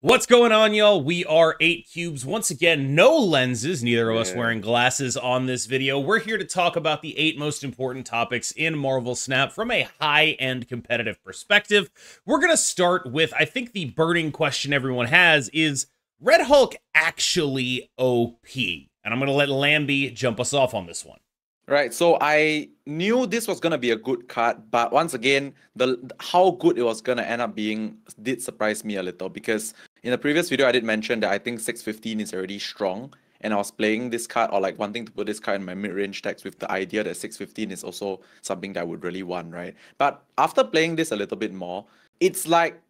What's going on, y'all? We are 8 Cubes. Once again, no lenses, neither of us wearing glasses on this video. We're here to talk about the 8 most important topics in Marvel Snap from a high-end competitive perspective. We're going to start with, I think the burning question everyone has is Red Hulk actually OP? And I'm going to let Lamby jump us off on this one. Right, so I knew this was gonna be a good card, but once again, how good it was gonna end up being did surprise me a little, because in the previous video I did mention that I think 615 is already strong, and I was playing this card or like wanting to put this card in my mid-range decks with the idea that 615 is also something that I would really want, right? But after playing this a little bit more, it's like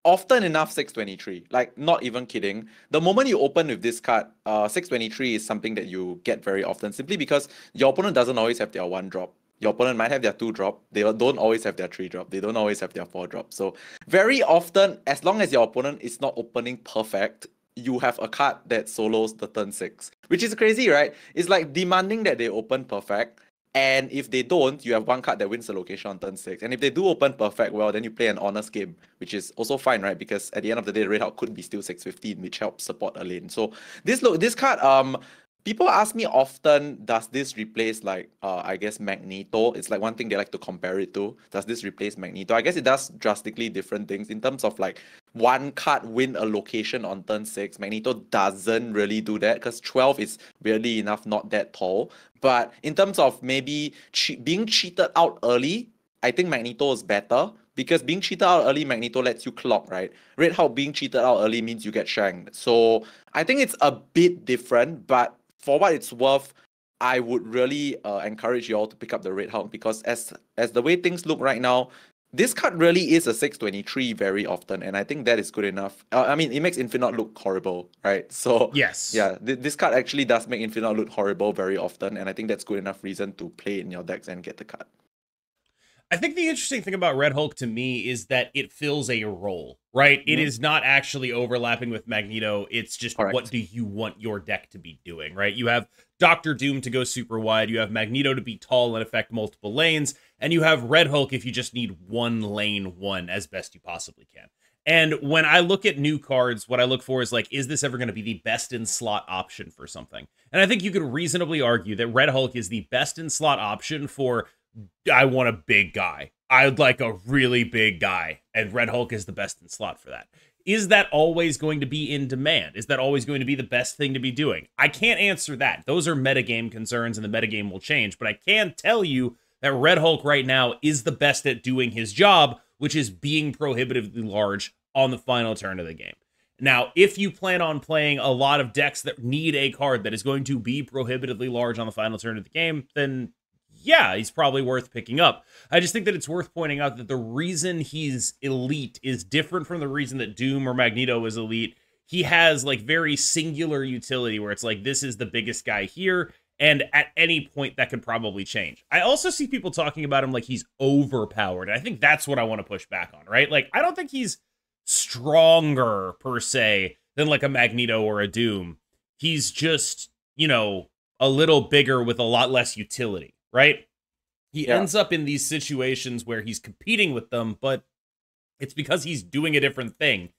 often enough 623, like not even kidding. The moment you open with this card, 623 is something that you get very often, simply because your opponent doesn't always have their 1 drop. Your opponent might have their 2 drop. They don't always have their 3 drop. They don't always have their 4 drop. So very often, as long as your opponent is not opening perfect, you have a card that solos the turn 6, which is crazy, right? It's like demanding that they open perfect. And if they don't, you have 1 card that wins the location on turn 6. And if they do open perfect, well, then you play an honest game, which is also fine, right? Because at the end of the day, Red Hulk could be still 615, which helps support a lane. So this card, people ask me often, does this replace like I guess Magneto? It's like one thing they like to compare it to. Does this replace Magneto? I guess it does drastically different things in terms of like 1 card win a location on turn 6. Magneto doesn't really do that because 12 is weirdly enough not that tall. But in terms of maybe being cheated out early, I think Magneto is better. Because being cheated out early, Magneto lets you clock, right? Red Hulk being cheated out early means you get shanked. So I think it's a bit different, but for what it's worth, I would really encourage you all to pick up the Red Hulk, because as the way things look right now, this card really is a 623 very often, and I think that is good enough. I mean, it makes Infinite look horrible, right? So Yes. yeah, this card actually does make Infinite look horrible very often, and I think that's good enough reason to play in your decks and get the card. I think the interesting thing about Red Hulk to me is that it fills a role, right? It is not actually overlapping with Magneto. It's just Correct. What do you want your deck to be doing, right? You have Doctor Doom to go super wide. You have Magneto to be tall and affect multiple lanes. And you have Red Hulk if you just need 1 lane 1 as best you possibly can. And when I look at new cards, what I look for is like, is this ever going to be the best in slot option for something? And I think you could reasonably argue that Red Hulk is the best in slot option for I want a big guy. I'd like a really big guy. And Red Hulk is the best in slot for that. Is that always going to be in demand? Is that always going to be the best thing to be doing? I can't answer that. Those are metagame concerns, and the metagame will change. But I can tell you that Red Hulk right now is the best at doing his job, which is being prohibitively large on the final turn of the game. Now, if you plan on playing a lot of decks that need a card that is going to be prohibitively large on the final turn of the game, then yeah, he's probably worth picking up. I just think that it's worth pointing out that the reason he's elite is different from the reason that Doom or Magneto is elite. He has like very singular utility where it's like, this is the biggest guy here, and at any point that could probably change. I also see people talking about him like he's overpowered, and I think that's what I want to push back on, right? Like, I don't think he's stronger per se than like a Magneto or a Doom. He's just, you know, a little bigger with a lot less utility. Right? He ends up in these situations where he's competing with them, but it's because he's doing a different thing.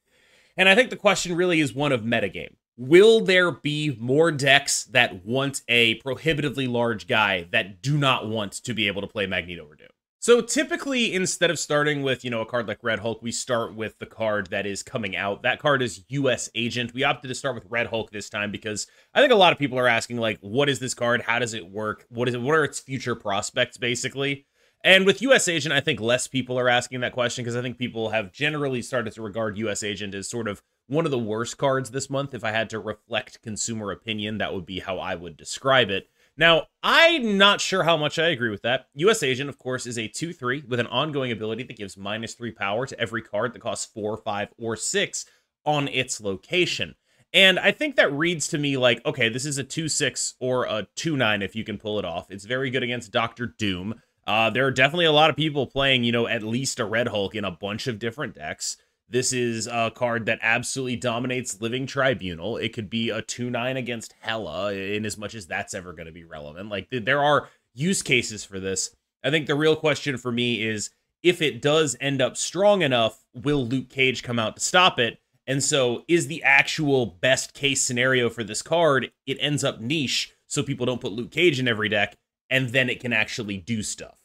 And I think the question really is one of metagame. Will there be more decks that want a prohibitively large guy that do not want to be able to play Magneto or Doom? So typically, instead of starting with, a card like Red Hulk, we start with the card that is coming out. That card is USAgent. We opted to start with Red Hulk this time because I think a lot of people are asking, like, what is this card? How does it work? What are its future prospects, basically? And with USAgent, I think less people are asking that question because I think people have generally started to regard USAgent as sort of one of the worst cards this month. If I had to reflect consumer opinion, that would be how I would describe it. Now, I'm not sure how much I agree with that. USAgent, of course, is a 2/3 with an ongoing ability that gives -3 power to every card that costs 4, 5, or 6 on its location. And I think that reads to me like, okay, this is a 2/6 or a 2/9 if you can pull it off. It's very good against Doctor Doom. There are definitely a lot of people playing, at least a Red Hulk in a bunch of different decks. This is a card that absolutely dominates Living Tribunal. It could be a 2/9 against Hela, in as much as that's ever going to be relevant. Like, there are use cases for this. I think the real question for me is, if it does end up strong enough, will Luke Cage come out to stop it? And so is the actual best case scenario for this card, it ends up niche so people don't put Luke Cage in every deck, and then it can actually do stuff.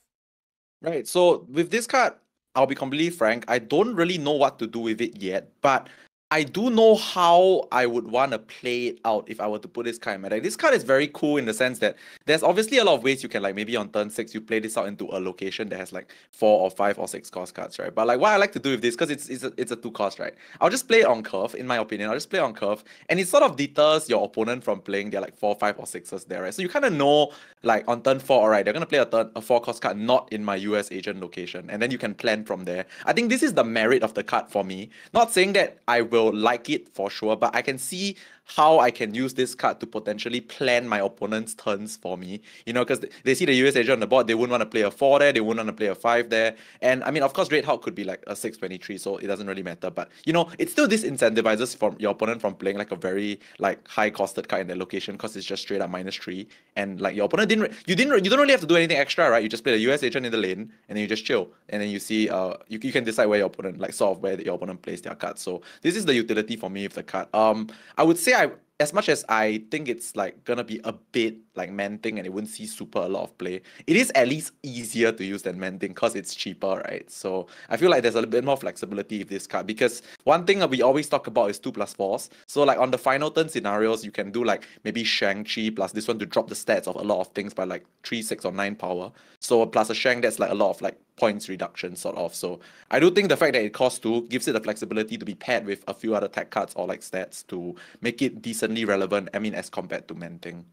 Right. So with this card, I'll be completely frank, I don't really know what to do with it yet, but I do know how I would want to play it out if I were to put this card in meta. This card is very cool in the sense that there's obviously a lot of ways you can, like, maybe on turn 6 you play this out into a location that has like 4 or 5 or 6 cost cards, right? But like what I like to do with this, because it's a 2 cost, right? I'll just play it on curve, in my opinion. I'll just play it on curve, and it sort of deters your opponent from playing their like 4, 5, or 6s there, right? So you kind of know, like, on turn 4, alright, they're gonna play a 4 cost card not in my USAgent location, and then you can plan from there. I think this is the merit of the card for me. Not saying that I will like it for sure, but I can see how I can use this card to potentially plan my opponent's turns for me. You know, because they see the USAgent on the board, they wouldn't want to play a 4 there, they wouldn't want to play a 5 there. And I mean, of course, Red Hulk could be like a 623, so it doesn't really matter. But you know, it still disincentivizes from your opponent from playing like a very like high costed card in their location, because it's just straight up -3. And like your opponent you don't really have to do anything extra, right? You just play the USAgent in the lane and then you just chill. And then you see you can decide where your opponent, like, sort of where your opponent plays their cards. So this is the utility for me with the card. I would say as much as I think it's like gonna be a bit like Man-Thing and it wouldn't see super a lot of play, it is at least easier to use than Man-Thing because it's cheaper, right? So I feel like there's a bit more flexibility with this card, because one thing that we always talk about is 2+4s. So like on the final turn scenarios, you can do like maybe Shang-Chi plus this one to drop the stats of a lot of things by like 3, 6, or 9 power. So plus a Shang, that's like a lot of like points reduction sort of. So I do think the fact that it costs 2 gives it the flexibility to be paired with a few other tech cards or like stats to make it decently relevant, I mean, as compared to Man-Thing.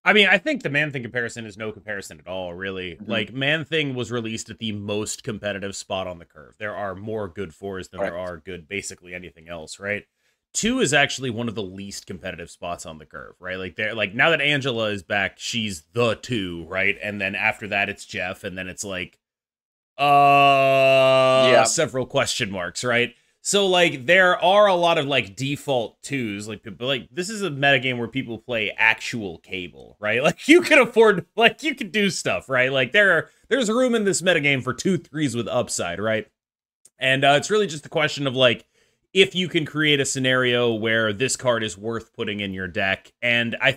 I mean, I think the Man-Thing comparison is no comparison at all, really. Like, Man-Thing was released at the most competitive spot on the curve. There are more good 4s than there are good basically anything else, right? 2 is actually one of the least competitive spots on the curve, right? Like, they're like, now that Angela is back, she's the 2, right? And then after that, it's Jeff, and then it's like, several question marks, right? So like there are a lot of like default 2s, like people, like this is a metagame where people play actual Cable, right? Like you can afford, like you can do stuff, right? Like there's room in this metagame for 2 3s with upside, right? And it's really just the question of like if you can create a scenario where this card is worth putting in your deck. And I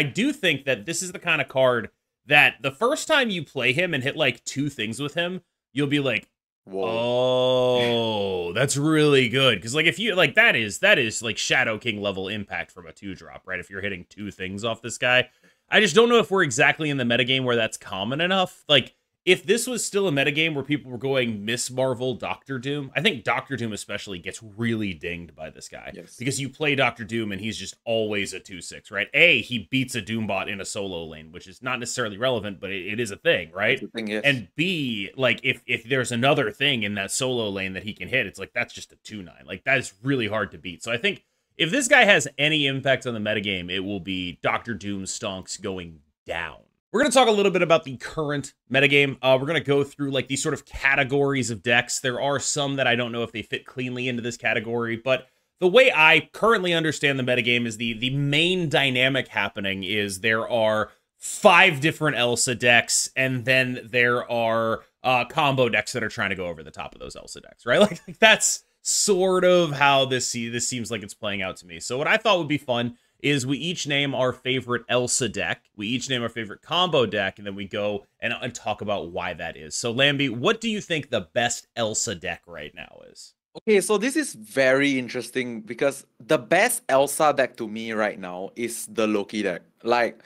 do think that this is the kind of card that the first time you play him and hit like 2 things with him, you'll be like, whoa, oh, that's really good. Because like if you like that is like Shadow King level impact from a 2-drop, right? If you're hitting 2 things off this guy. I just don't know if we're exactly in the metagame where that's common enough. Like if this was still a metagame where people were going Miss Marvel, Doctor Doom, I think Doctor Doom especially gets really dinged by this guy. Yes. Because you play Doctor Doom and he's just always a 2/6, right? A, he beats a Doombot in a solo lane, which is not necessarily relevant, but it is a thing, right? It's a thing, yes. And B, like if there's another thing in that solo lane that he can hit, it's like that's just a 2/9. Like that is really hard to beat. So I think if this guy has any impact on the metagame, it will be Doctor Doom's stonks going down. We're going to talk a little bit about the current metagame. We're going to go through like these sort of categories of decks. There are some that I don't know if they fit cleanly into this category, but the way I currently understand the metagame is the main dynamic happening is there are 5 different Elsa decks, and then there are combo decks that are trying to go over the top of those Elsa decks, right? Like that's sort of how this seems like it's playing out to me. So what I thought would be fun is we each name our favorite Elsa deck, we each name our favorite combo deck, and then we go and talk about why that is. So Lamby, what do you think the best Elsa deck right now is? Okay, so this is very interesting because the best Elsa deck to me right now is the Loki deck. Like,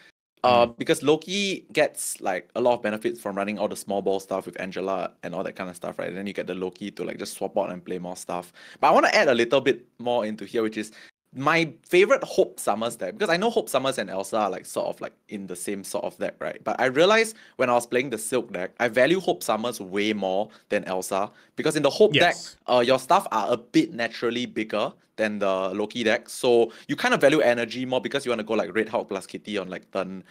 because Loki gets like a lot of benefits from running all the small ball stuff with Angela and all that kind of stuff, right? And then you get the Loki to like just swap out and play more stuff. But I want to add a little bit more into here, which is my favorite Hope Summers deck, because I know Hope Summers and Elsa are like sort of like in the same sort of deck, right? But I realized when I was playing the Silk deck, I value Hope Summers way more than Elsa, because in the Hope deck, your stuff are a bit naturally bigger than the Loki deck. So you kind of value energy more because you want to go like Red Hulk plus Kitty on like turn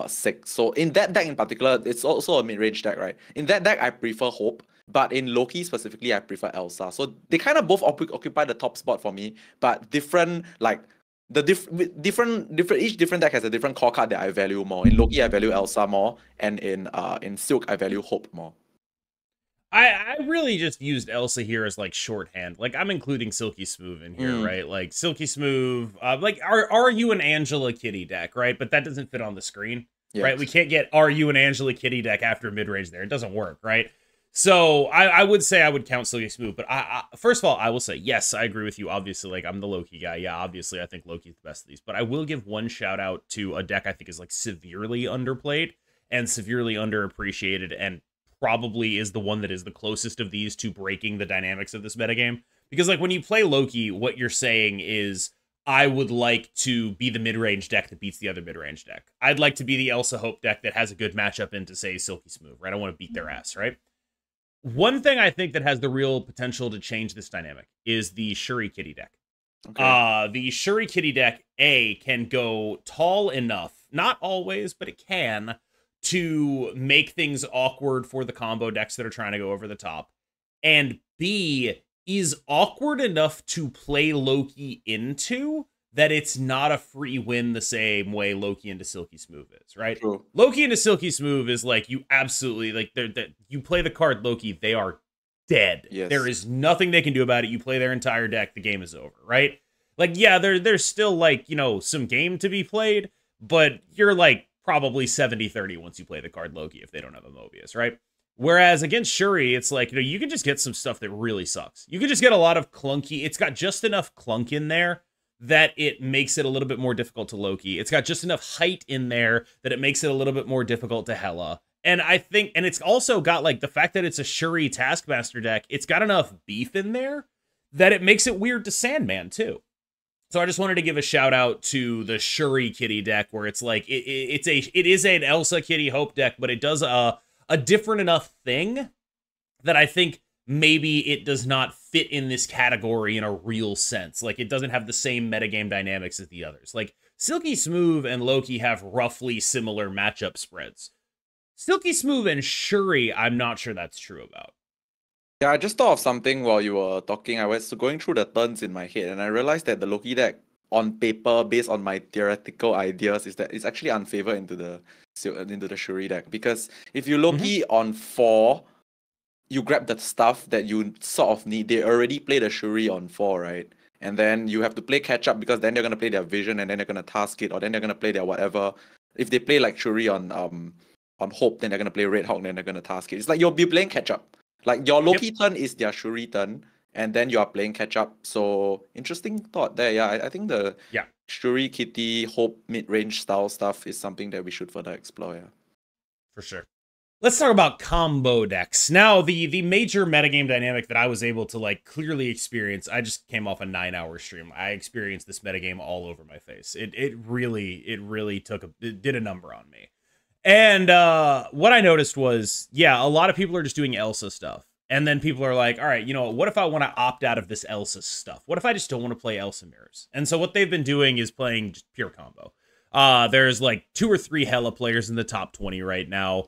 6. So in that deck in particular, it's also a mid-range deck, right? In that deck, I prefer Hope. But in Loki specifically, I prefer Elsa. So they kind of both occupy the top spot for me, but different, like the each different deck has a different core card that I value more. In Loki, I value Elsa more, and in Silk, I value Hope more. I really just used Elsa here as like shorthand. Like I'm including Silky Smooth in here, right? Like Silky Smooth, like are you an Angela Kitty deck, right? But that doesn't fit on the screen, right? We can't get are you an Angela Kitty deck after mid range there. It doesn't work, right? So I would say I would count Silky Smooth, but I first of all I will say yes, I agree with you. Obviously, like I'm the Loki guy. Yeah, obviously I think Loki's the best of these, but I will give one shout out to a deck I think is like severely underplayed and severely underappreciated, and probably is the one that is the closest of these to breaking the dynamics of this metagame. Because like when you play Loki, what you're saying is, I would like to be the mid-range deck that beats the other mid-range deck. I'd like to be the Elsa Hope deck that has a good matchup into, say, Silky Smooth, right? I want to beat their ass, right? One thing I think that has the real potential to change this dynamic is the Shuri Kitty deck. Okay. The Shuri Kitty deck, A, can go tall enough, not always, but it can, to make things awkward for the combo decks that are trying to go over the top. And B, is awkward enough to play Loki into that it's not a free win the same way Loki into Silky Smooth is, right? True. Loki into Silky Smooth is like, you absolutely, like, you play the card Loki, they are dead. Yes. There is nothing they can do about it. You play their entire deck, the game is over, right? Like, yeah, there's still, like, you know, some game to be played, but you're, like, probably 70-30 once you play the card Loki if they don't have a Mobius, right? Whereas against Shuri, it's like, you know, you can just get some stuff that really sucks. You can just get a lot of clunky. It's got just enough clunk in there that it makes it a little bit more difficult to Loki. It's got just enough height in there that it makes it a little bit more difficult to Hela. And I think, and it's also got like the fact that it's a Shuri Taskmaster deck, it's got enough beef in there that it makes it weird to Sandman too. So I just wanted to give a shout out to the Shuri Kitty deck, where it's like it is an Elsa Kitty Hope deck, but it does a different enough thing that I think maybe it does not fit in this category in a real sense. Like it doesn't have the same metagame dynamics as the others. Like Silky Smooth and Loki have roughly similar matchup spreads. Silky Smooth and Shuri, I'm not sure that's true about. Yeah, I just thought of something while you were talking. I was going through the turns in my head, and I realized that the Loki deck, on paper, based on my theoretical ideas, is that it's actually unfavored into the Shuri deck. Because if you Loki on 4, you grab the stuff that you sort of need. They already play the Shuri on 4, right? And then you have to play catch up, because then they're gonna play their Vision, and then they're gonna task it, or then they're gonna play their whatever. If they play like Shuri on Hope, then they're gonna play Red Hawk, then they're gonna task it. It's like you'll be playing catch up. Like your Loki turn is their Shuri turn, and then you are playing catch up. So interesting thought there. Yeah, I think the Shuri Kitty Hope mid-range style stuff is something that we should further explore. Yeah, for sure. Let's talk about combo decks. Now, the major metagame dynamic that I was able to like clearly experience, I just came off a 9-hour stream. I experienced this metagame all over my face. It really did a number on me. And what I noticed was, yeah, a lot of people are just doing Elsa stuff. And then people are like, all right, you know, what if I want to opt out of this Elsa stuff? What if I just don't want to play Elsa mirrors? And so what they've been doing is playing just pure combo. There's like 2 or 3 Hela players in the top 20 right now.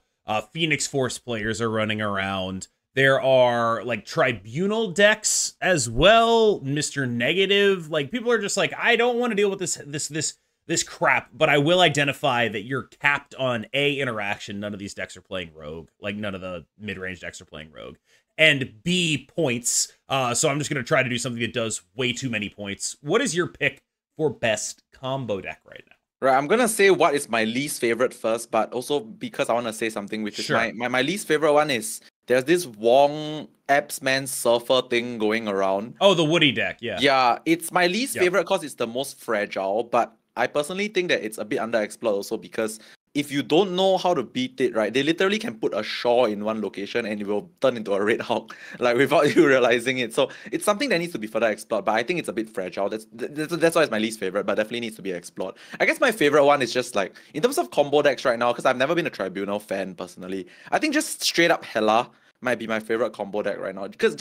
Phoenix Force players are running around. There are like Tribunal decks as well. Mr. Negative. Like people are just like, I don't want to deal with this crap, but I will identify that you're capped on A, interaction. None of these decks are playing Rogue. Like none of the mid-range decks are playing Rogue. And B, points. So I'm just going to try to do something that does way too many points. What is your pick for best combo deck right now? Right, I'm gonna say what is my least favorite first, but also because I want to say something, which is my least favorite one is there's this Wong Appsman Surfer thing going around. Oh, the Woody deck, yeah. Yeah, it's my least favorite because it's the most fragile, but I personally think that it's a bit underexplored also, because if you don't know how to beat it, right, they literally can put a Shaw in one location and it will turn into a Red Hawk, like without you realizing it. So it's something that needs to be further explored, but I think it's a bit fragile. That's why it's my least favorite, but definitely needs to be explored. I guess my favorite one is just like, in terms of combo decks right now, because I've never been a Tribunal fan personally, I think just straight up Hela might be my favorite combo deck right now. Because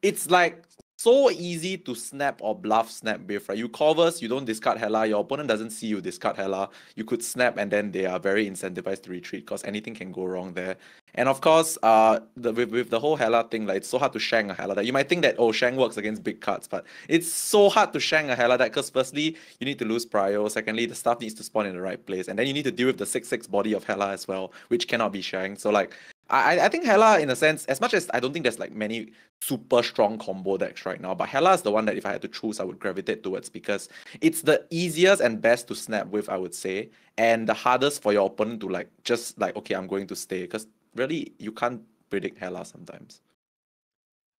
it's like so easy to snap or bluff snap with, right? You covers, you don't discard Hela, your opponent doesn't see you discard Hela, you could snap and then they are very incentivized to retreat because anything can go wrong there. And of course, with the whole Hela thing, like it's so hard to shank a Hela deck. You might think that, oh, shank works against big cards, but it's so hard to shank a Hela deck because firstly, you need to lose prio, secondly, the stuff needs to spawn in the right place, and then you need to deal with the 6/6 body of Hela as well, which cannot be shanked. So like, I think Hela, in a sense, as much as I don't think there's like many super strong combo decks right now, but Hela is the one that if I had to choose, I would gravitate towards because it's the easiest and best to snap with, I would say, and the hardest for your opponent to like just like, okay, I'm going to stay, because really you can't predict Hela sometimes.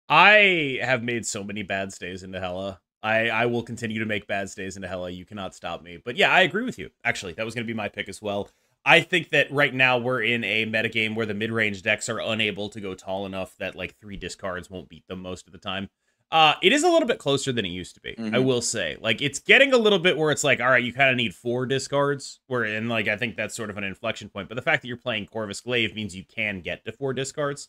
I have made so many bad stays into Hela. I will continue to make bad stays into Hela. You cannot stop me. But yeah, I agree with you. Actually, that was going to be my pick as well. I think that right now we're in a metagame where the mid-range decks are unable to go tall enough that like 3 discards won't beat them most of the time. It is a little bit closer than it used to be, I will say. Like, it's getting a little bit where it's like, all right, you kind of need 4 discards. And like, I think that's sort of an inflection point. But the fact that you're playing Corvus Glaive means you can get to 4 discards.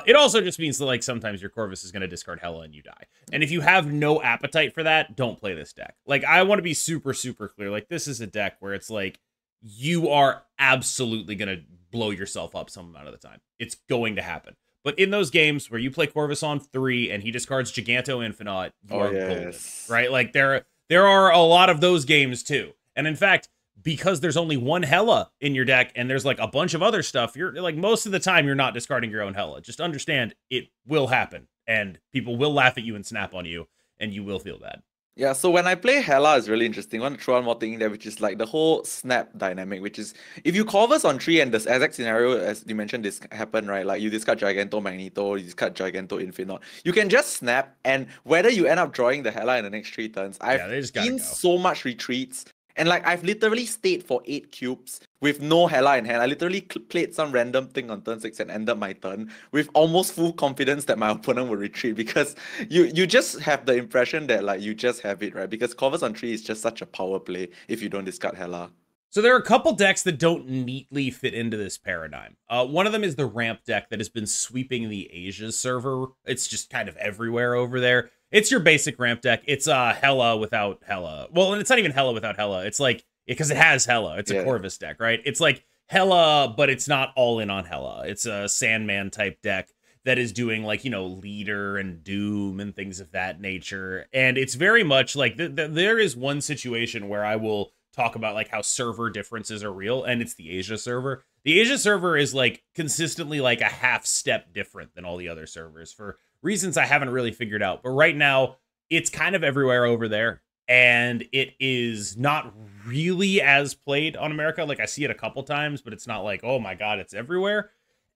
It also just means that like sometimes your Corvus is going to discard Hela and you die. And if you have no appetite for that, don't play this deck. Like, I want to be super, super clear. Like, this is a deck where it's like, you are absolutely going to blow yourself up some amount of the time. It's going to happen. But in those games where you play Corvus on 3 and he discards Giganto Infinite, you are golden, right? Like, there are a lot of those games too. And in fact, because there's only one Hela in your deck and there's like a bunch of other stuff, you're like, most of the time you're not discarding your own Hela. Just understand it will happen and people will laugh at you and snap on you and you will feel bad. Yeah, so when I play Hela, it's really interesting. I want to throw one more thing in there, which is like the whole snap dynamic, which is if you Corvus on 3 and this exact scenario, as you mentioned, this happened, right? Like you discard Giganto Magneto, you discard Giganto Infinite. You can just snap, and whether you end up drawing the Hela in the next 3 turns, I've seen so much retreats. And like I've literally stayed for 8 cubes with no Hela in hand. I literally played some random thing on turn 6 and ended my turn with almost full confidence that my opponent will retreat, because you just have the impression that like you just have it, right? Because Corvus on 3 is just such a power play if you don't discard Hela. So there are a couple decks that don't neatly fit into this paradigm. One of them is the ramp deck that has been sweeping the Asia server. It's just kind of everywhere over there. It's your basic ramp deck. It's Hela without Hela. Well, and it's not even Hela without Hela. It's like, because it has Hela. It's a Corvus deck, right? It's like Hela, but it's not all in on Hela. It's a Sandman type deck that is doing like, you know, Leader and Doom and things of that nature. And it's very much like there is one situation where I will talk about like how server differences are real, and it's the Asia server. The Asia server is like consistently like a half step different than all the other servers for reasons I haven't really figured out. But right now, it's kind of everywhere over there, and it is not really as played on America. Like, I see it a couple times, but it's not like, oh my god, it's everywhere.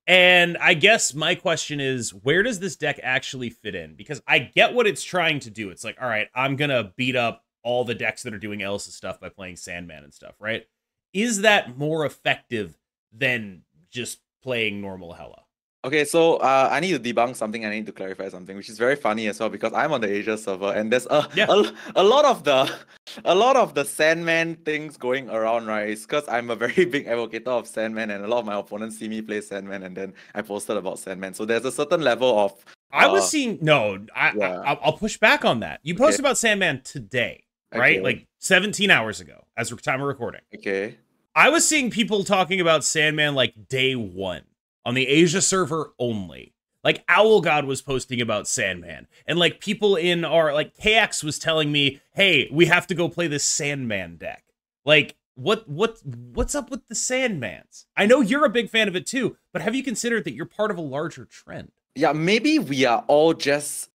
And I guess my question is, where does this deck actually fit in? Because I get what it's trying to do. It's like, all right, I'm gonna beat up all the decks that are doing Elsa's stuff by playing Sandman and stuff, right? Is that more effective than just playing normal Hela? Okay, so I need to debunk something. I need to clarify something, which is very funny as well, because I'm on the Asia server, and there's a lot of the Sandman things going around, right? It's because I'm a very big advocate of Sandman, and a lot of my opponents see me play Sandman, and then I posted about Sandman. So there's a certain level of I was seeing I'll push back on that. You posted about Sandman today, right? Like 17 hours ago, as time of recording. Okay. I was seeing people talking about Sandman like day 1 on the Asia server only. Like Owl God was posting about Sandman, and like people in our like KX was telling me, "Hey, we have to go play this Sandman deck." Like, what's up with the Sandmans? I know you're a big fan of it too, but have you considered that you're part of a larger trend? Yeah, maybe we are all just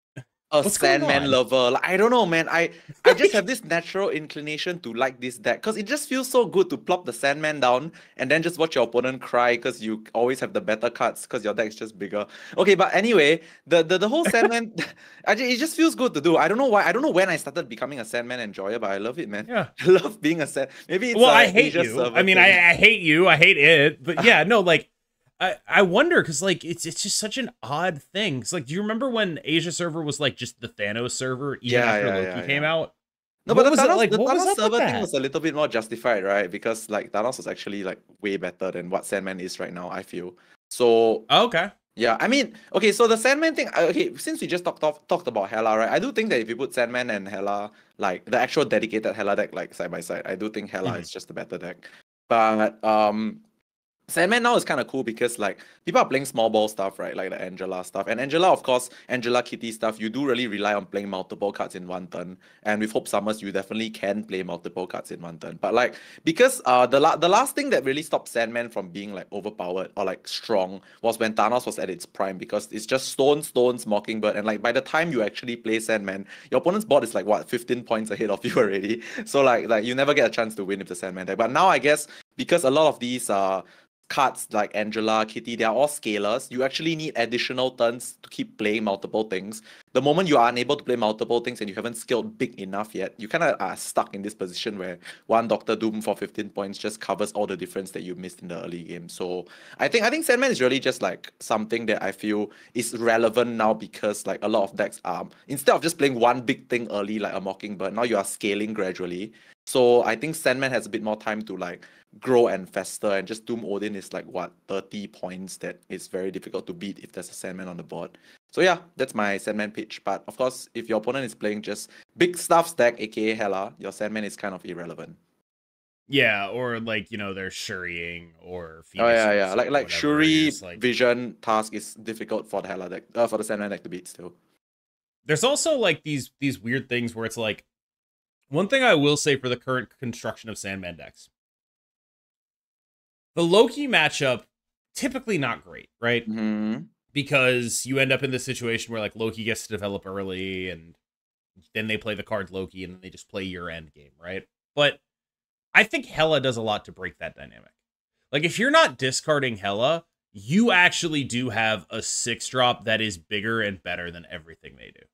a Sandman lover. Like, I don't know, man. I just have this natural inclination to like this deck because it just feels so good to plop the Sandman down and then just watch your opponent cry because you always have the better cards because your deck's just bigger. Okay, but anyway, the whole Sandman, it just feels good to do. I don't know why. I don't know when I started becoming a Sandman enjoyer, but I love it, man. Yeah, I love being a Sandman. Maybe it's I hate you. I mean, I hate you. I hate it. But yeah, no, like. I wonder, because like it's just such an odd thing. It's like, do you remember when Asia server was like just the Thanos server even after Loki came out? No, but the Thanos server thing was a little bit more justified, right? Because like Thanos was actually like way better than what Sandman is right now, I feel. So okay. Yeah, I mean, okay, so the Sandman thing, okay, since we just talked about Hela, right? I do think that if you put Sandman and Hela, like the actual dedicated Hela deck, like side by side, I do think Hela is just a better deck. But Sandman now is kind of cool because like people are playing small ball stuff, right? Like the Angela stuff. And Angela, of course, Angela Kitty stuff, you do really rely on playing multiple cards in one turn. And with Hope Summers, you definitely can play multiple cards in one turn. But like because the last thing that really stopped Sandman from being like overpowered or like strong was when Thanos was at its prime, because it's just stones, Mockingbird, and like by the time you actually play Sandman, your opponent's board is like what, 15 points ahead of you already. So like you never get a chance to win with the Sandman deck. But now I guess because a lot of these cards like Angela, Kitty, they are all scalers. You actually need additional turns to keep playing multiple things. The moment you are unable to play multiple things and you haven't scaled big enough yet, you kind of are stuck in this position where one Doctor Doom for 15 points just covers all the difference that you missed in the early game. So I think Sandman is really just like something that I feel is relevant now, because like a lot of decks instead of just playing one big thing early like a Mockingbird, now you are scaling gradually. So I think Sandman has a bit more time to like grow and fester, and just Doom Odin is like what, 30 points that is very difficult to beat if there's a Sandman on the board. So yeah, that's my Sandman pitch. But of course, if your opponent is playing just big stuff stack, aka Hela, your Sandman is kind of irrelevant. Yeah, or like, you know, they're Shuriing or Oh Phoenix yeah. Like Like Shuri like... Vision task is difficult for the Hela deck, for the Sandman deck to beat still. There's also like these weird things where it's like, one thing I will say for the current construction of Sandman decks, the Loki matchup, typically not great, right? Mm-hmm. Because you end up in this situation where like Loki gets to develop early, and then they play the card Loki, and then they just play your end game, right? But I think Hela does a lot to break that dynamic. Like, if you're not discarding Hela, you actually do have a 6-drop that is bigger and better than everything they do.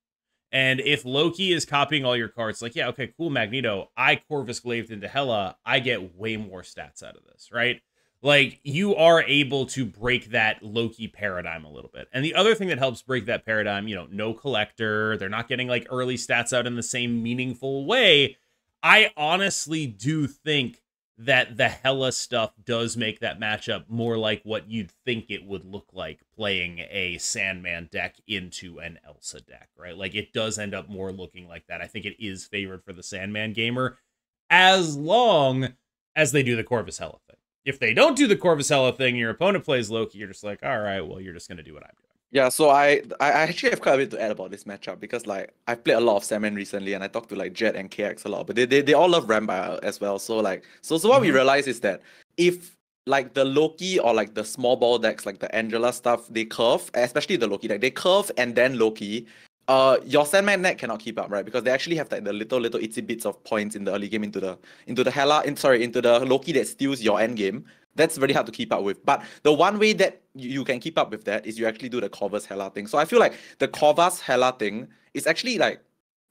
And if Loki is copying all your cards, like, yeah, okay, cool, Magneto, I Corvus Glaved into Hela, I get way more stats out of this, right? Like, you are able to break that Loki paradigm a little bit. And the other thing that helps break that paradigm, you know, no collector, they're not getting like early stats out in the same meaningful way. I honestly do think that the Hela stuff does make that matchup more like what you'd think it would look like playing a Sandman deck into an Elsa deck, right? Like, it does end up more looking like that. I think it is favored for the Sandman gamer, as long as they do the Corvus Hela thing. If they don't do the Corvus Hela thing, your opponent plays Loki, you're just like, all right, well, you're just going to do what I'm doing. Yeah, so I actually have quite a bit to add about this matchup, because like I've played a lot of Sandman recently, and I talked to like Jet and KX a lot, but they all love Ramba as well. So like so what we realize is that if like the Loki or like the small ball decks, like the Angela stuff, they curve, especially the Loki deck, they curve and then Loki, your Sandman deck cannot keep up, right? Because they actually have like the little itsy bits of points in the early game into the Hela, into the Loki that steals your end game. That's very hard to keep up with. But the one way that you can keep up with that is you actually do the Corvus Hela thing. So I feel like the Corvus Hela thing is actually like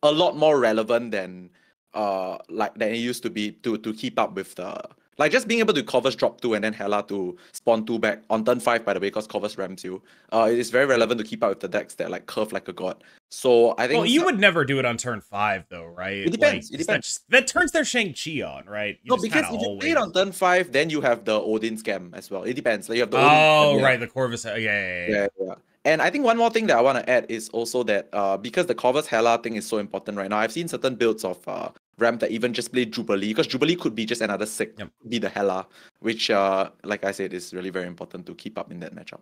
a lot more relevant than it used to be to keep up with the, like, just being able to Corvus drop 2 and then Hela to spawn 2 back on turn 5, by the way, because Corvus rams you. It is very relevant to keep up with the decks that like curve like a god. So I think, well, you would never do it on turn 5 though, right? It depends. Like, it depends. That turns their Shang-Chi on, right? No, because if you play it on turn 5, then you have the Odin scam as well. It depends. Like, you have the Odin scam, right, the Corvus. Yeah. And I think one more thing that I want to add is also that because the Corvus Hela thing is so important right now, I've seen certain builds of Ramp that even just play Jubilee, because Jubilee could be just another sick, be the Hela, which like I said, is really very important to keep up in that matchup.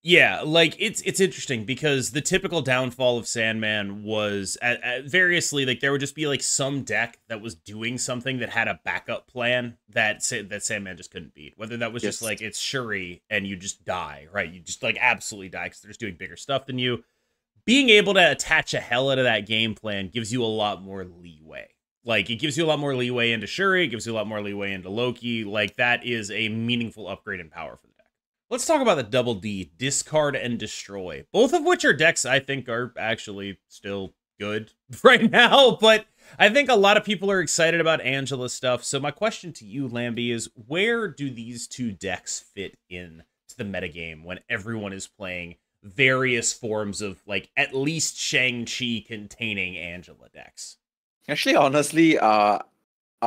Yeah, like it's interesting because the typical downfall of Sandman was variously, like, there would just be like some deck that was doing something that had a backup plan that Sandman just couldn't beat. Whether that was just like it's Shuri and you just die, right? You just like absolutely die because they're just doing bigger stuff than you. Being able to attach a Hela to that game plan gives you a lot more leeway. Like, it gives you a lot more leeway into Shuri, it gives you a lot more leeway into Loki. Like, that is a meaningful upgrade in power for the deck. Let's talk about the double D, Discard and Destroy. Both of which are decks I think are actually still good right now, but I think a lot of people are excited about Angela stuff. So my question to you, Lamby, is where do these two decks fit in to the metagame when everyone is playing various forms of, like, at least Shang-Chi containing Angela decks? Actually, honestly, I'll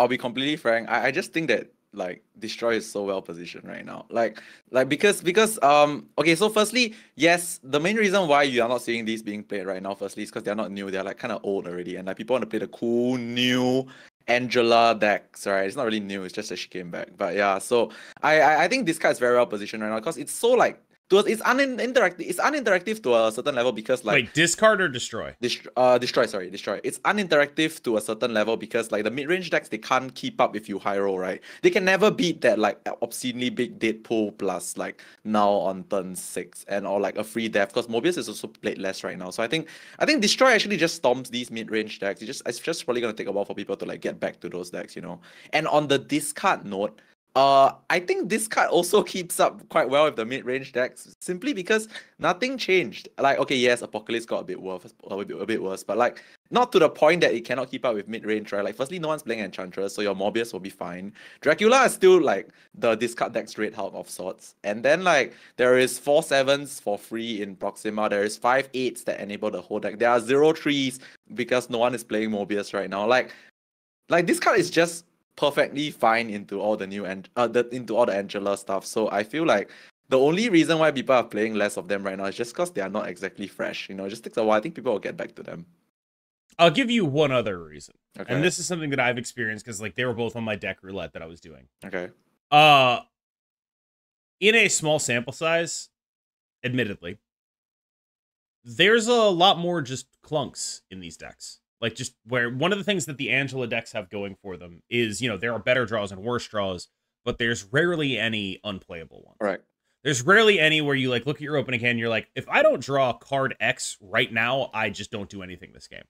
be completely frank. I just think that like Destroy is so well positioned right now. Like because okay, so firstly, yes, the main reason why you are not seeing these being played right now, firstly, is because they're not new. They're like kind of old already, and like people want to play the cool new Angela decks, right? It's not really new, it's just that she came back. But yeah, so I think this card is very well positioned right now because it's so like it's uninteractive to a certain level because like Wait, discard or destroy? Destroy. It's uninteractive to a certain level because like the mid-range decks, they can't keep up if you high roll, right? They can never beat that like obscenely big Deadpool plus like now on turn 6 and or like a free death because Mobius is also played less right now. So I think Destroy actually just stomps these mid-range decks. It's just probably gonna take a while for people to like get back to those decks, you know. And on the discard note, I think this card also keeps up quite well with the mid-range decks simply because nothing changed. Like, okay, yes, Apocalypse got a bit worse, but like not to the point that it cannot keep up with mid-range, right? Like, firstly, no one's playing Enchantress, so your Mobius will be fine. Dracula is still like the discard deck straight out of sorts. And then like there is 4/7s for free in Proxima. There is 5/8s that enable the whole deck. There are 0/3s because no one is playing Mobius right now. Like this card is just perfectly fine into all the new into all the Angela stuff. So I feel like the only reason why people are playing less of them right now is just because they are not exactly fresh. You know, it just takes a while. I think people will get back to them. I'll give you one other reason. Okay. And this is something that I've experienced because like they were both on my deck roulette that I was doing. Okay. In a small sample size, admittedly, there's a lot more just clunks in these decks. Like, just where one of the things that the Angela decks have going for them is, you know, there are better draws and worse draws, but there's rarely any unplayable ones. Right. There's rarely any where you, like, look at your opening hand and you're like, if I don't draw card X right now, I just don't do anything this game.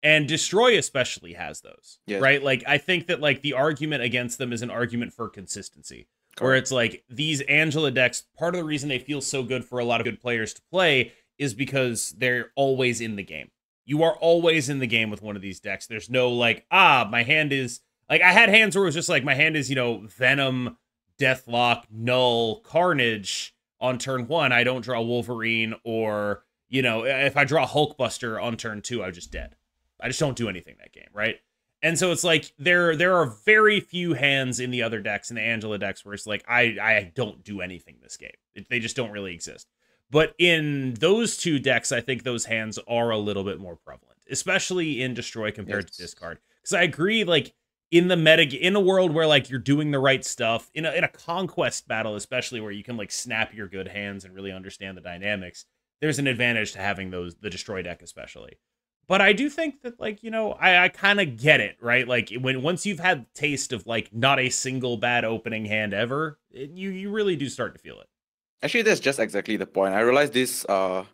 And Destroy especially has those, yes. Right? Like, I think that, like, the argument against them is an argument for consistency. Correct. Where it's like, these Angela decks, part of the reason they feel so good for a lot of good players to play is because they're always in the game. You are always in the game with one of these decks. There's no like, my hand is like, I had hands where it was just like, my hand is, you know, Venom, Deathlock, Null, Carnage on turn 1. I don't draw Wolverine, or, you know, if I draw Hulkbuster on turn 2, I'm just dead. I just don't do anything that game, right? And so it's like, there are very few hands in the other decks, in the Angela decks, where it's like, I don't do anything this game. They just don't really exist. But in those two decks, I think those hands are a little bit more prevalent, especially in Destroy compared to Discard. Because I agree, like, in a world where, like, you're doing the right stuff, in a Conquest battle, especially where you can, like, snap your good hands and really understand the dynamics, there's an advantage to having the Destroy deck, especially. But I do think that, like, you know, I kind of get it, right? Like, once you've had taste of, like, not a single bad opening hand ever, you really do start to feel it. Actually, that's just exactly the point. I realized this. I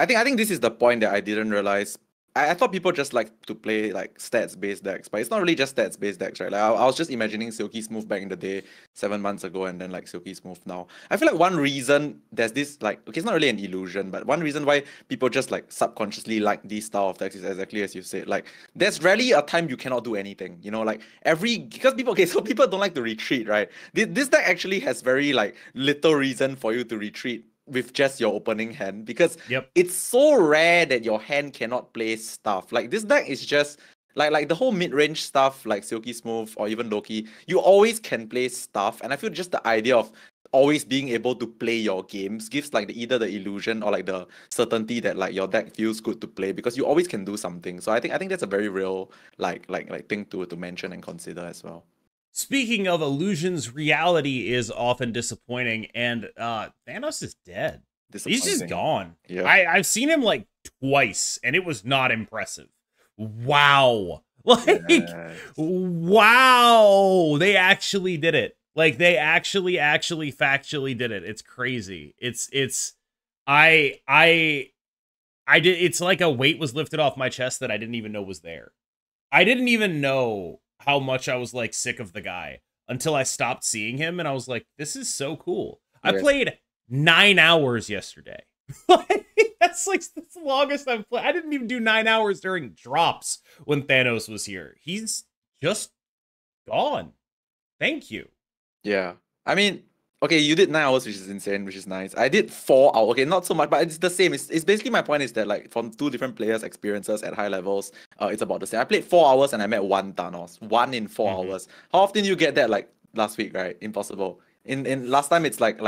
think this is the point that I didn't realize. I thought people just like to play like stats-based decks, but it's not really just stats-based decks, right? Like I was just imagining Silky Smooth back in the day, 7 months ago, and then like Silky Smooth now. I feel like one reason there's this like, okay, it's not really an illusion, but one reason why people just like subconsciously like these style of decks is exactly as you said. Like there's rarely a time you cannot do anything, you know, like because people don't like to retreat, right? This deck actually has very like little reason for you to retreat with just your opening hand, because it's so rare that your hand cannot play stuff. Like this deck is just like the whole mid-range stuff, like Silky Smooth or even Loki, you always can play stuff. And I feel just the idea of always being able to play your games gives like either the illusion or like the certainty that like your deck feels good to play because you always can do something. So I think that's a very real like thing to mention and consider as well. Speaking of illusions, reality is often disappointing, and Thanos is dead. He's just gone. Yeah. I've seen him like twice, and it was not impressive. Wow. Like, wow. They actually did it. Like, they actually factually did it. It's crazy. It's like a weight was lifted off my chest that I didn't even know was there. I didn't even know how much I was like sick of the guy until I stopped seeing him, and I was like, this is so cool. I played 9 hours yesterday. That's the longest I've played. I didn't even do 9 hours during drops when Thanos was here. He's just gone. Thank you. Yeah. I mean, okay, you did 9 hours, which is insane, which is nice. I did 4 hours. Okay, not so much, but it's the same. It's basically my point is that like from two different players' experiences at high levels, it's about the same. I played 4 hours and I met one Thanos. 1 in 4 hours. How often do you get that like last week, right? Impossible. In last time it's like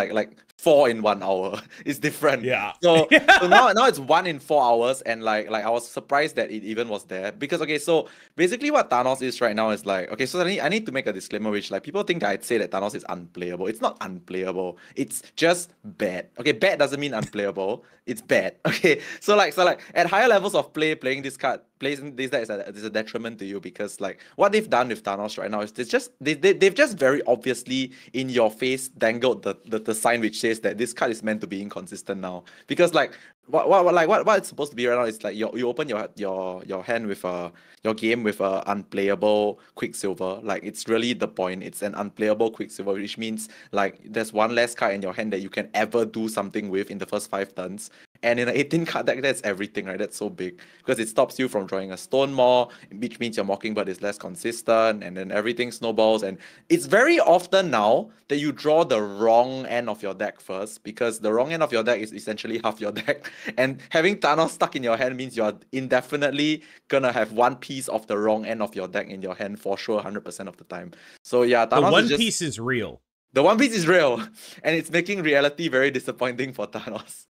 4 in 1 hour. It's different. Yeah. So now it's 1 in 4 hours, and like I was surprised that it even was there, because okay, so basically what Thanos is right now is like, okay, so I need to make a disclaimer, which like people think that I'd say that Thanos is unplayable. It's not unplayable. It's just bad. Okay, bad doesn't mean unplayable. It's bad. Okay, so like at higher levels of playing this card, playing this deck is a detriment to you, because like what they've done with Thanos right now is they've just very obviously in your face dangled the sign which says that this card is meant to be inconsistent now. Because like what it's supposed to be right now is like you open your hand with your game with a unplayable Quicksilver. Like it's really the point. It's an unplayable Quicksilver, which means like there's one less card in your hand that you can ever do something with in the first 5 turns. And in an 18 card deck, that's everything, right? That's so big, because it stops you from drawing a stone more, which means your Mockingbird is less consistent, and then everything snowballs. And it's very often now that you draw the wrong end of your deck first, because the wrong end of your deck is essentially half your deck. And having Thanos stuck in your hand means you're indefinitely gonna have one piece of the wrong end of your deck in your hand for sure 100% of the time. So yeah, Thanos the one piece is real. The One Piece is real, and it's making reality very disappointing for Thanos.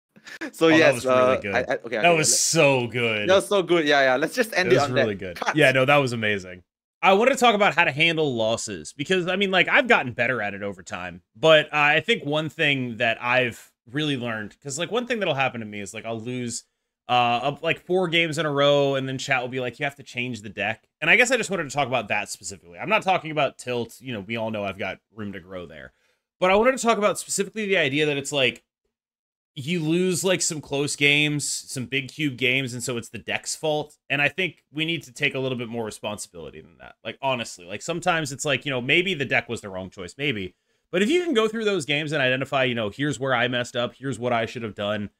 So yes, that was really good. Okay, that was so good. That was so good. Yeah. Let's just end it on really that. good. Cut. Yeah, no, that was amazing. I wanted to talk about how to handle losses, because I mean, like, I've gotten better at it over time. But I think one thing that I've really learned, because like one thing that'll happen to me is like I'll lose like 4 games in a row, and then chat will be like, you have to change the deck. And I guess I just wanted to talk about that specifically. I'm not talking about tilt. You know, we all know I've got room to grow there. But I wanted to talk about specifically the idea that it's like, you lose like some close games, some big cube games, and so it's the deck's fault. And I think we need to take a little bit more responsibility than that. Like, honestly, like sometimes it's like, you know, maybe the deck was the wrong choice, maybe. But if you can go through those games and identify, you know, here's where I messed up, here's what I should have done,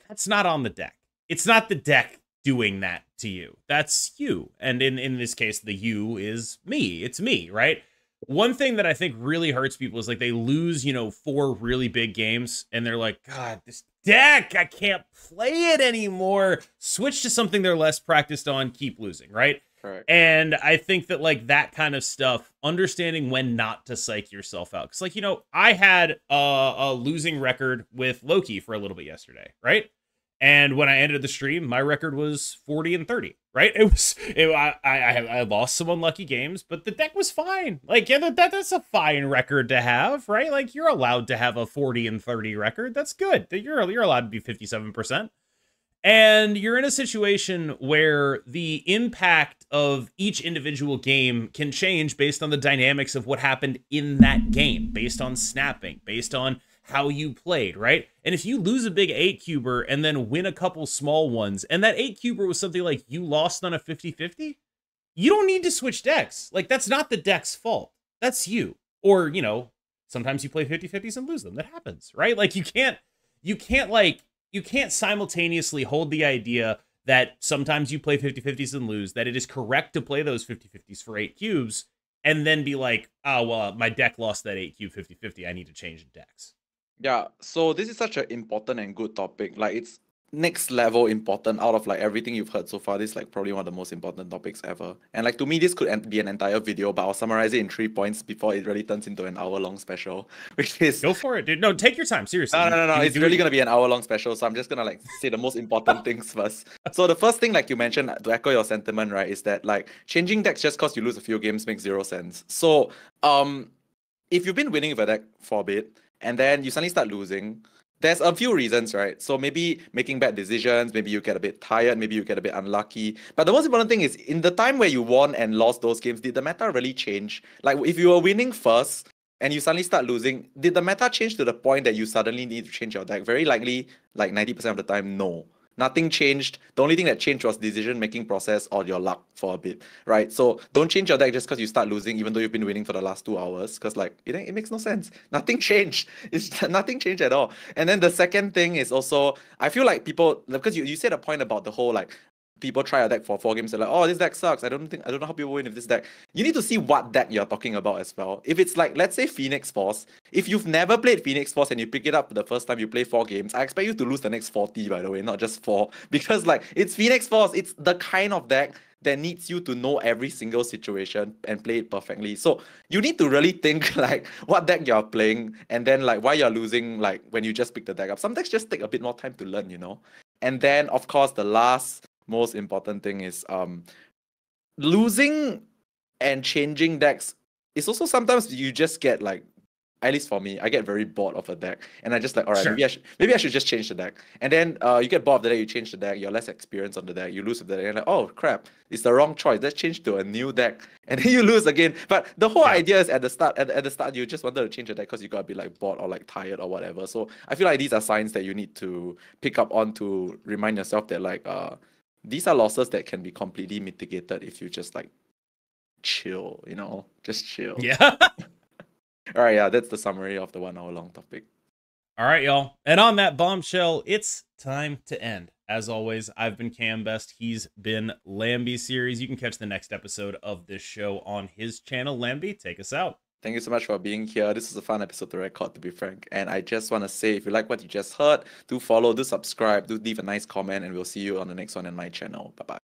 that's not on the deck. It's not the deck doing that to you. That's you. And in this case, the you is me. It's me, right? One thing that I think really hurts people is like they lose, you know, 4 really big games and they're like, God, this deck, I can't play it anymore. Switch to something they're less practiced on, keep losing, right? Correct. And I think that like that kind of stuff, understanding when not to psych yourself out. Because like, you know, I had a losing record with Loki for a little bit yesterday, right? And when I ended the stream, my record was 40-30, right? I lost some unlucky games, but the deck was fine. Like, yeah, that's a fine record to have, right? Like, you're allowed to have a 40-30 record. That's good. You're allowed to be 57%. And you're in a situation where the impact of each individual game can change based on the dynamics of what happened in that game, based on snapping, based on how you played, right? And if you lose a big 8-cuber and then win a couple small ones, and that 8-cuber was something like you lost on a 50-50, you don't need to switch decks. Like, that's not the deck's fault. That's you. Or, you know, sometimes you play 50-50s and lose them. That happens, right? Like, you can't simultaneously hold the idea that sometimes you play 50-50s and lose, that it is correct to play those 50-50s for 8 cubes, and then be like, oh, well, my deck lost that 8-cube 50-50. I need to change decks. Yeah, so this is such an important and good topic. Like, it's next level important out of like everything you've heard so far. This is like probably one of the most important topics ever. And like to me, this could be an entire video, but I'll summarize it in 3 points before it really turns into an hour-long special, which is... Go for it, dude. No, take your time, seriously. No. It's really going to be an hour-long special, so I'm just going to like say the most important things first. So the first thing, like you mentioned, to echo your sentiment, right, is that like changing decks just because you lose a few games makes 0 sense. So if you've been winning with a deck for a bit, and then you suddenly start losing, there's a few reasons, right? So maybe making bad decisions, maybe you get a bit tired, maybe you get a bit unlucky. But the most important thing is, in the time where you won and lost those games, did the meta really change? Like, if you were winning first and you suddenly start losing, did the meta change to the point that you suddenly need to change your deck? Very likely, like 90% of the time, no. Nothing changed. The only thing that changed was decision-making process or your luck for a bit, right? So don't change your deck just because you start losing, even though you've been winning for the last 2 hours, because like it makes no sense. Nothing changed. Nothing changed at all. And then the second thing is also, I feel like people, because you said a point about the whole like, people try a deck for 4 games, they're like, oh, this deck sucks. I don't know how people win with this deck. You need to see what deck you're talking about as well. If it's like, let's say Phoenix Force, if you've never played Phoenix Force and you pick it up the first time you play 4 games, I expect you to lose the next 40, by the way, not just 4. Because like, it's Phoenix Force, it's the kind of deck that needs you to know every single situation and play it perfectly. So you need to really think like what deck you're playing, and then like why you're losing like when you just pick the deck up. Some decks just take a bit more time to learn, you know. And then of course the last most important thing is losing and changing decks is also sometimes you just get like, at least for me, I get very bored of a deck, and I just like, all right, Sure. maybe I should just change the deck. And then you get bored of the deck, you change the deck, you're less experienced on the deck, you lose with the deck, and like, oh crap, it's the wrong choice. Let's change to a new deck, and then you lose again. But the whole idea is at the start, at the start, you just wanted to change the deck because you gotta be like bored or like tired or whatever. So I feel like these are signs that you need to pick up on to remind yourself that like these are losses that can be completely mitigated if you just like chill, you know, just chill. Yeah. All right, yeah, that's the summary of the 1 hour long topic. All right, y'all. And on that bombshell, it's time to end. As always, I've been Cam Best. He's been Lamby Series. You can catch the next episode of this show on his channel. Lamby, take us out. Thank you so much for being here. This is a fun episode to record, to be frank. And I just want to say, if you like what you just heard, do follow, do subscribe, do leave a nice comment, and we'll see you on the next one on my channel. Bye-bye.